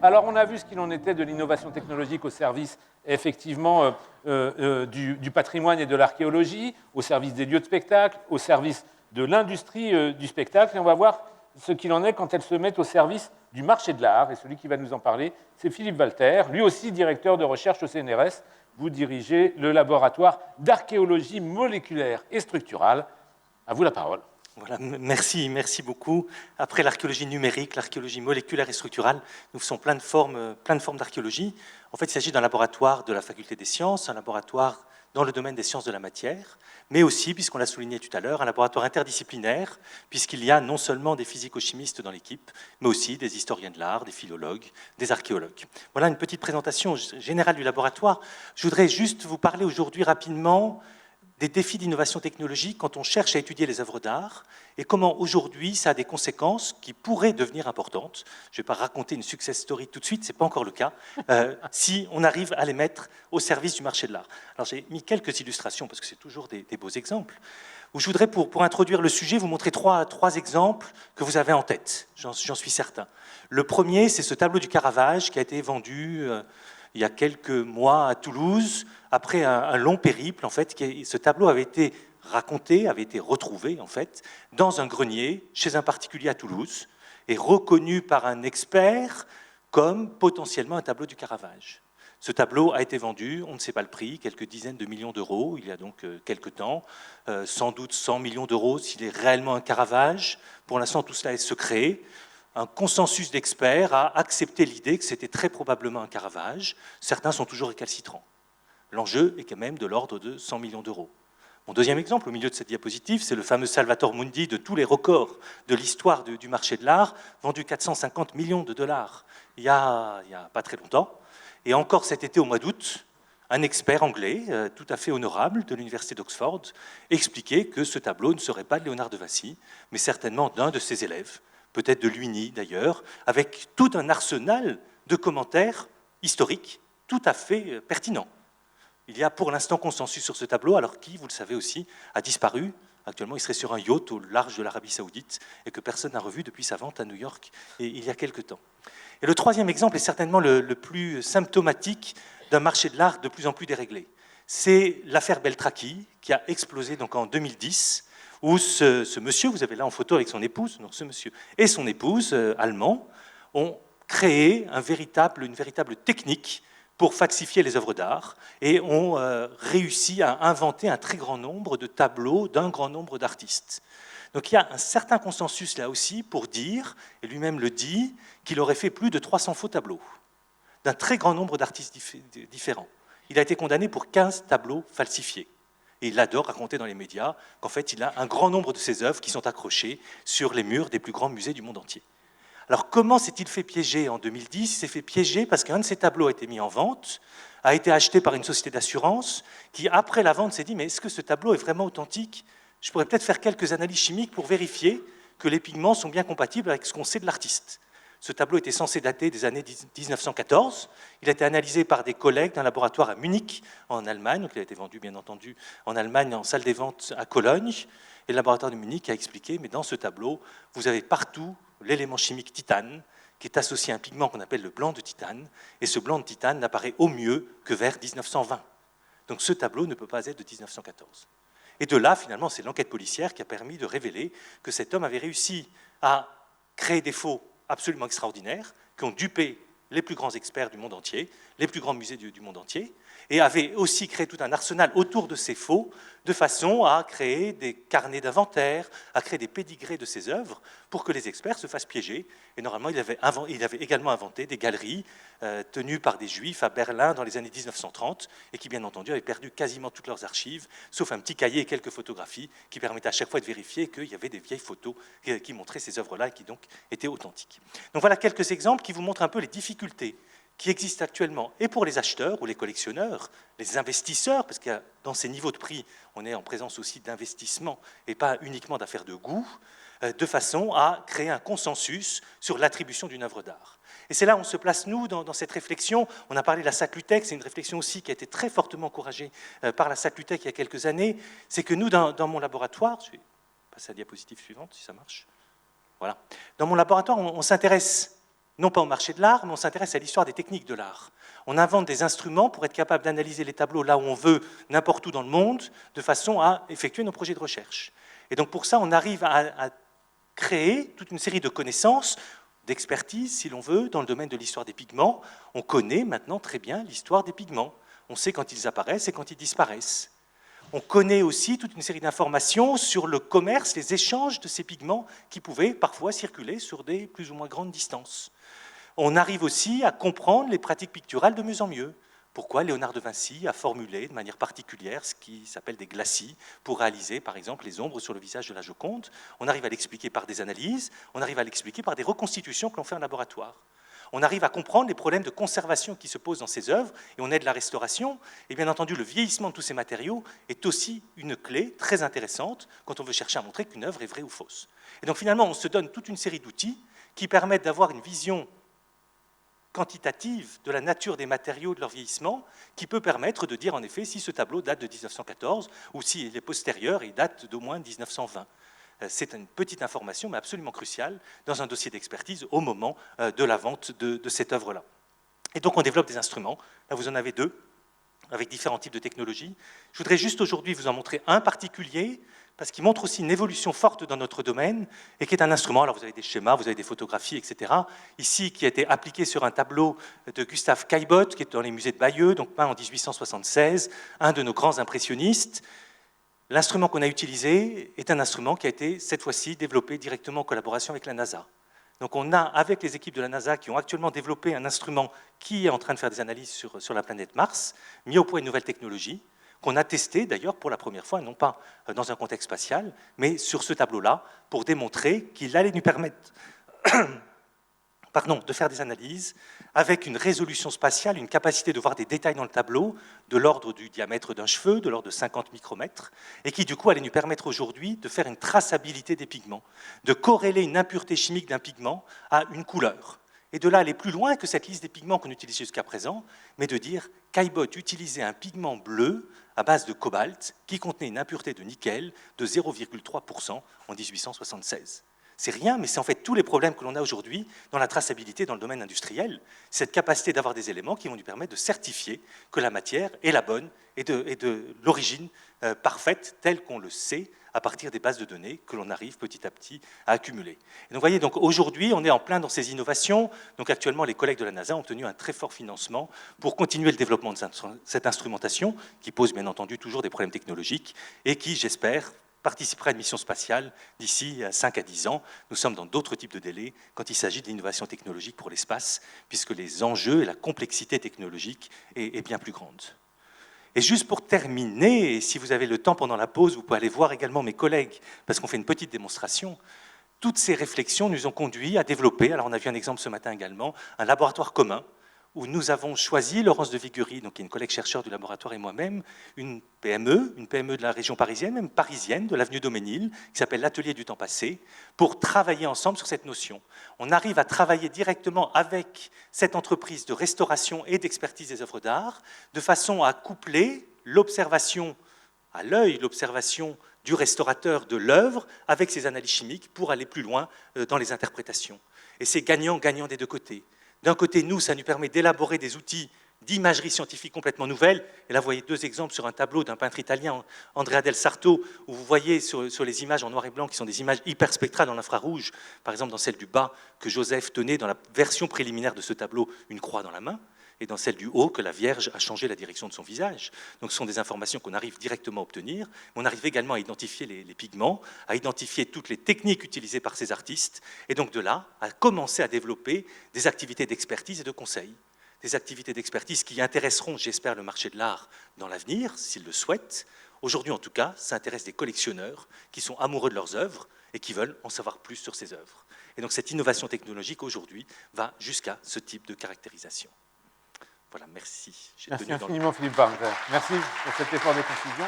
Alors, on a vu ce qu'il en était de l'innovation technologique au service, effectivement, du patrimoine et de l'archéologie, au service des lieux de spectacle, au service de l'industrie du spectacle. Et on va voir ce qu'il en est quand elle se met au service du marché de l'art. Et celui qui va nous en parler, c'est Philippe Walter, lui aussi directeur de recherche au CNRS. Vous dirigez le laboratoire d'archéologie moléculaire et structurale. À vous la parole. Voilà, merci beaucoup. Après l'archéologie numérique, l'archéologie moléculaire et structurale, nous faisons plein de formes d'archéologie. En fait, il s'agit d'un laboratoire de la Faculté des sciences, un laboratoire dans le domaine des sciences de la matière, mais aussi, puisqu'on l'a souligné tout à l'heure, un laboratoire interdisciplinaire, puisqu'il y a non seulement des physico-chimistes dans l'équipe, mais aussi des historiens de l'art, des philologues, des archéologues. Voilà une petite présentation générale du laboratoire. Je voudrais juste vous parler aujourd'hui rapidement des défis d'innovation technologique quand on cherche à étudier les œuvres d'art et comment aujourd'hui ça a des conséquences qui pourraient devenir importantes. Je ne vais pas raconter une success story tout de suite, ce n'est pas encore le cas, si on arrive à les mettre au service du marché de l'art. Alors j'ai mis quelques illustrations parce que c'est toujours des beaux exemples, où je voudrais pour introduire le sujet vous montrer trois exemples que vous avez en tête, j'en suis certain. Le premier, c'est ce tableau du Caravage qui a été vendu il y a quelques mois à Toulouse, après un long périple, en fait, ce tableau avait été raconté, avait été retrouvé, en fait, dans un grenier, chez un particulier à Toulouse, et reconnu par un expert comme potentiellement un tableau du Caravage. Ce tableau a été vendu, on ne sait pas le prix, quelques dizaines de millions d'euros, il y a donc quelques temps, sans doute 100 millions d'euros s'il est réellement un Caravage. Pour l'instant, tout cela est secret. Un consensus d'experts a accepté l'idée que c'était très probablement un Caravage. Certains sont toujours récalcitrants. L'enjeu est quand même de l'ordre de 100 millions d'euros. Mon deuxième exemple, au milieu de cette diapositive, c'est le fameux Salvator Mundi de tous les records de l'histoire du marché de l'art, vendu 450 millions de dollars il y a pas très longtemps. Et encore cet été, au mois d'août, un expert anglais, tout à fait honorable, de l'université d'Oxford, expliquait que ce tableau ne serait pas de Léonard de Vinci, mais certainement d'un de ses élèves, peut-être de Luini d'ailleurs, avec tout un arsenal de commentaires historiques tout à fait pertinents. Il y a pour l'instant consensus sur ce tableau, alors qui, vous le savez aussi, a disparu. Actuellement, il serait sur un yacht au large de l'Arabie Saoudite et que personne n'a revu depuis sa vente à New York il y a quelque temps. Et le troisième exemple est certainement le plus symptomatique d'un marché de l'art de plus en plus déréglé. C'est l'affaire Beltraki qui a explosé donc en 2010, où ce monsieur, vous avez là en photo avec son épouse, non, ce monsieur et son épouse allemand ont créé une véritable technique pour falsifier les œuvres d'art et ont réussi à inventer un très grand nombre de tableaux d'un grand nombre d'artistes. Donc il y a un certain consensus là aussi pour dire, et lui-même le dit, qu'il aurait fait plus de 300 faux tableaux d'un très grand nombre d'artistes différents. Il a été condamné pour 15 tableaux falsifiés. Et il adore raconter dans les médias qu'en fait il a un grand nombre de ses œuvres qui sont accrochées sur les murs des plus grands musées du monde entier. Alors comment s'est-il fait piéger en 2010 Il s'est fait piéger parce qu'un de ses tableaux a été mis en vente, a été acheté par une société d'assurance qui, après la vente, s'est dit « mais est-ce que ce tableau est vraiment authentique ? Je pourrais peut-être faire quelques analyses chimiques pour vérifier que les pigments sont bien compatibles avec ce qu'on sait de l'artiste. » Ce tableau était censé dater des années 1914. Il a été analysé par des collègues d'un laboratoire à Munich, en Allemagne. Donc il a été vendu, bien entendu, en Allemagne, en salle des ventes à Cologne. Et le laboratoire de Munich a expliqué, mais dans ce tableau, vous avez partout l'élément chimique titane, qui est associé à un pigment qu'on appelle le blanc de titane, et ce blanc de titane n'apparaît au mieux que vers 1920. Donc ce tableau ne peut pas être de 1914. Et de là, finalement, c'est l'enquête policière qui a permis de révéler que cet homme avait réussi à créer des faux absolument extraordinaires, qui ont dupé les plus grands experts du monde entier, les plus grands musées du monde entier, et avait aussi créé tout un arsenal autour de ces faux, de façon à créer des carnets d'inventaire, à créer des pédigrés de ses œuvres, pour que les experts se fassent piéger. Et normalement, il avait également inventé des galeries tenues par des juifs à Berlin dans les années 1930, et qui, bien entendu, avaient perdu quasiment toutes leurs archives, sauf un petit cahier et quelques photographies, qui permettaient à chaque fois de vérifier qu'il y avait des vieilles photos qui montraient ces œuvres-là, et qui donc étaient authentiques. Donc voilà quelques exemples qui vous montrent un peu les difficultés qui existent actuellement, et pour les acheteurs ou les collectionneurs, les investisseurs, parce que dans ces niveaux de prix, on est en présence aussi d'investissement et pas uniquement d'affaires de goût, de façon à créer un consensus sur l'attribution d'une œuvre d'art. Et c'est là où on se place, nous, dans cette réflexion. On a parlé de la Saclutech, c'est une réflexion aussi qui a été très fortement encouragée par la Saclutech il y a quelques années. C'est que nous, dans mon laboratoire, passer à la diapositive suivante, si ça marche. Voilà. Dans mon laboratoire, on s'intéresse non pas au marché de l'art, mais on s'intéresse à l'histoire des techniques de l'art. On invente des instruments pour être capable d'analyser les tableaux là où on veut, n'importe où dans le monde, de façon à effectuer nos projets de recherche. Et donc pour ça, on arrive à créer toute une série de connaissances, d'expertise, si l'on veut, dans le domaine de l'histoire des pigments. On connaît maintenant très bien l'histoire des pigments. On sait quand ils apparaissent et quand ils disparaissent. On connaît aussi toute une série d'informations sur le commerce, les échanges de ces pigments qui pouvaient parfois circuler sur des plus ou moins grandes distances. On arrive aussi à comprendre les pratiques picturales de mieux en mieux. Pourquoi Léonard de Vinci a formulé de manière particulière ce qui s'appelle des glacis pour réaliser, par exemple, les ombres sur le visage de la Joconde. On arrive à l'expliquer par des analyses, on arrive à l'expliquer par des reconstitutions que l'on fait en laboratoire. On arrive à comprendre les problèmes de conservation qui se posent dans ces œuvres, et on aide la restauration. Et bien entendu, le vieillissement de tous ces matériaux est aussi une clé très intéressante quand on veut chercher à montrer qu'une œuvre est vraie ou fausse. Et donc finalement, on se donne toute une série d'outils qui permettent d'avoir une vision quantitative de la nature des matériaux, de leur vieillissement, qui peut permettre de dire en effet si ce tableau date de 1914 ou s'il est postérieur et date d'au moins 1920. C'est une petite information, mais absolument cruciale, dans un dossier d'expertise au moment de la vente de cette œuvre-là. Et donc on développe des instruments, là vous en avez deux, avec différents types de technologies. Je voudrais juste aujourd'hui vous en montrer un particulier, parce qu'il montre aussi une évolution forte dans notre domaine, et qui est un instrument, alors vous avez des schémas, vous avez des photographies, etc. Ici, qui a été appliqué sur un tableau de Gustave Caillebotte, qui est dans les musées de Bayeux, donc peint en 1876, un de nos grands impressionnistes. L'instrument qu'on a utilisé est un instrument qui a été, cette fois-ci, développé directement en collaboration avec la NASA. Donc on a, avec les équipes de la NASA qui ont actuellement développé un instrument qui est en train de faire des analyses sur la planète Mars, mis au point une nouvelle technologie, qu'on a testé d'ailleurs pour la première fois, non pas dans un contexte spatial, mais sur ce tableau-là, pour démontrer qu'il allait nous permettre de faire des analyses avec une résolution spatiale, une capacité de voir des détails dans le tableau de l'ordre du diamètre d'un cheveu, de l'ordre de 50 micromètres, et qui du coup allait nous permettre aujourd'hui de faire une traçabilité des pigments, de corréler une impureté chimique d'un pigment à une couleur. Et de là aller plus loin que cette liste des pigments qu'on utilise jusqu'à présent, mais de dire Caillebotte utilisait un pigment bleu à base de cobalt qui contenait une impureté de nickel de 0,3% en 1876. C'est rien, mais c'est en fait tous les problèmes que l'on a aujourd'hui dans la traçabilité dans le domaine industriel, cette capacité d'avoir des éléments qui vont nous permettre de certifier que la matière est la bonne et de l'origine parfaite telle qu'on le sait à partir des bases de données que l'on arrive petit à petit à accumuler. Et donc, vous voyez, donc aujourd'hui, on est en plein dans ces innovations. Donc actuellement, les collègues de la NASA ont obtenu un très fort financement pour continuer le développement de cette instrumentation, qui pose bien entendu toujours des problèmes technologiques et qui, j'espère, participera à une mission spatiale d'ici 5 à 10 ans. Nous sommes dans d'autres types de délais quand il s'agit de l'innovation technologique pour l'espace, puisque les enjeux et la complexité technologique est bien plus grande. Et juste pour terminer, et si vous avez le temps pendant la pause, vous pouvez aller voir également mes collègues, parce qu'on fait une petite démonstration. Toutes ces réflexions nous ont conduit à développer, alors on a vu un exemple ce matin également, un laboratoire commun, où nous avons choisi, Laurence de Viguerie, donc qui est une collègue chercheur du laboratoire et moi-même, une PME de la région parisienne, même parisienne, de l'avenue Daumesnil, qui s'appelle l'Atelier du temps passé, pour travailler ensemble sur cette notion. On arrive à travailler directement avec cette entreprise de restauration et d'expertise des œuvres d'art, de façon à coupler l'observation à l'œil, l'observation du restaurateur de l'œuvre avec ses analyses chimiques pour aller plus loin dans les interprétations. Et c'est gagnant-gagnant des deux côtés. D'un côté, nous, ça nous permet d'élaborer des outils d'imagerie scientifique complètement nouvelles. Et là, vous voyez deux exemples sur un tableau d'un peintre italien, Andrea del Sarto, où vous voyez sur les images en noir et blanc, qui sont des images hyperspectrales en infrarouge, par exemple dans celle du bas, que Joseph tenait dans la version préliminaire de ce tableau, une croix dans la main, et dans celle du haut, que la Vierge a changé la direction de son visage. Donc ce sont des informations qu'on arrive directement à obtenir, mais on arrive également à identifier les pigments, à identifier toutes les techniques utilisées par ces artistes, et donc de là, à commencer à développer des activités d'expertise et de conseil. Des activités d'expertise qui intéresseront, j'espère, le marché de l'art dans l'avenir, s'ils le souhaitent. Aujourd'hui, en tout cas, ça intéresse des collectionneurs qui sont amoureux de leurs œuvres et qui veulent en savoir plus sur ces œuvres. Et donc cette innovation technologique, aujourd'hui, va jusqu'à ce type de caractérisation. Voilà, merci. Merci infiniment, Philippe Barger. Merci pour cet effort de conclusion.